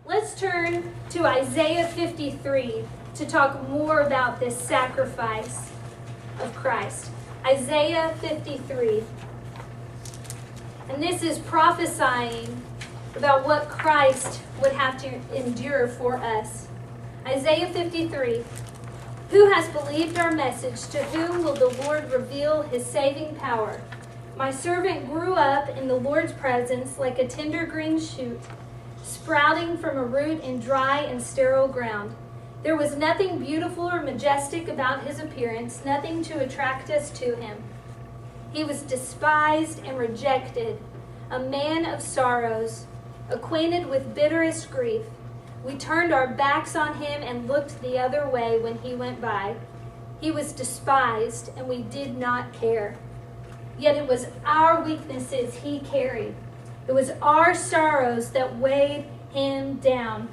Let's turn to Isaiah 53 to talk more about this sacrifice of Christ. Isaiah 53. And this is prophesying about what Christ would have to endure for us. Isaiah 53. Who has believed our message? To whom will the Lord reveal his saving power? My servant grew up in the Lord's presence like a tender green shoot, sprouting from a root in dry and sterile ground. There was nothing beautiful or majestic about his appearance, nothing to attract us to him. He was despised and rejected, a man of sorrows, acquainted with bitterest grief. We turned our backs on him and looked the other way when he went by. He was despised, and we did not care. Yet it was our weaknesses he carried. It was our sorrows that weighed him down.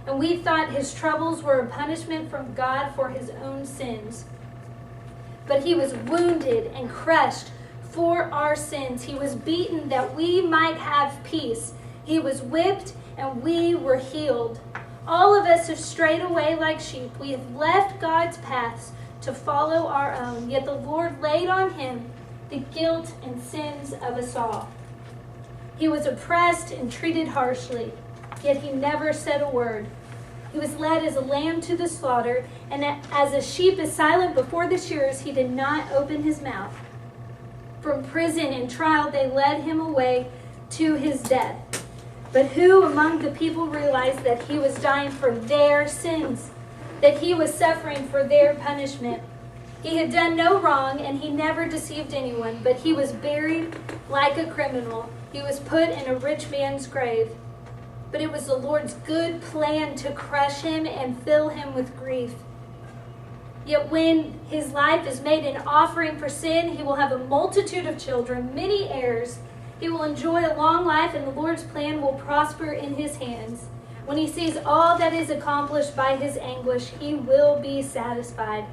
And we thought his troubles were a punishment from God for his own sins. But he was wounded and crushed for our sins. He was beaten that we might have peace. He was whipped and we were healed. All of us have strayed away like sheep. We have left God's paths to follow our own. Yet the Lord laid on him the guilt and sins of us all. He was oppressed and treated harshly, yet he never said a word. He was led as a lamb to the slaughter, and as a sheep is silent before the shearers, he did not open his mouth. From prison and trial they led him away to his death. But who among the people realized that he was dying for their sins, that he was suffering for their punishment? He had done no wrong, and he never deceived anyone, but he was buried like a criminal. He was put in a rich man's grave. But it was the Lord's good plan to crush him and fill him with grief. Yet when his life is made an offering for sin, he will have a multitude of children, many heirs. He will enjoy a long life, and the Lord's plan will prosper in his hands. When he sees all that is accomplished by his anguish, he will be satisfied.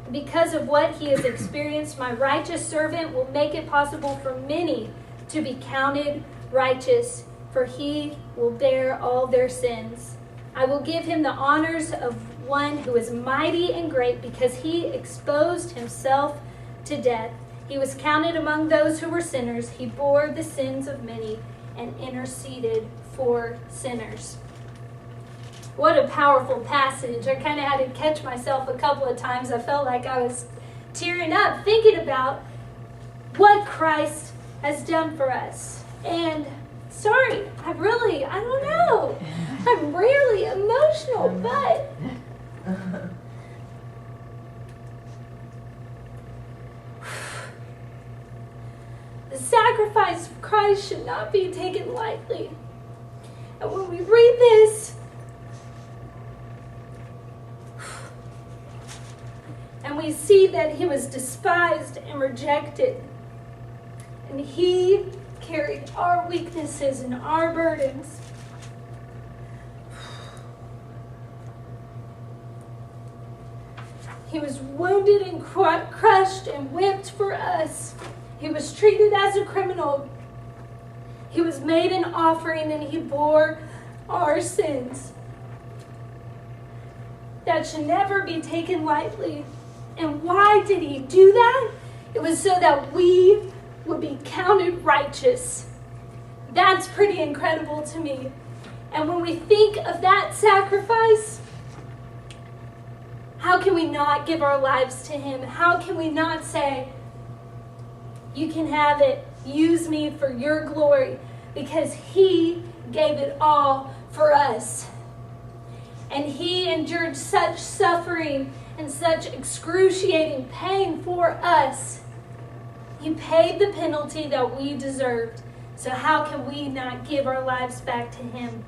And because of what he has experienced, my righteous servant will make it possible for many to be counted righteous, for he will bear all their sins. I will give him the honors of one who is mighty and great, because he exposed himself to death. He was counted among those who were sinners. He bore the sins of many and interceded for sinners. What a powerful passage. I kind of had to catch myself a couple of times. I felt like I was tearing up thinking about what Christ has done for us. And sorry, I don't know. I'm rarely emotional, but the sacrifice of Christ should not be taken lightly. And when we read this, and we see that he was despised and rejected, and he carried our weaknesses and our burdens. He was wounded and crushed and whipped for us. He was treated as a criminal. He was made an offering, and he bore our sins. That should never be taken lightly. And why did he do that? It was so that we would be counted righteous. That's pretty incredible to me. And when we think of that sacrifice, how can we not give our lives to him? How can we not say, you can have it, use me for your glory, because he gave it all for us. And he endured such suffering and such excruciating pain for us. He paid the penalty that we deserved. So how can we not give our lives back to him?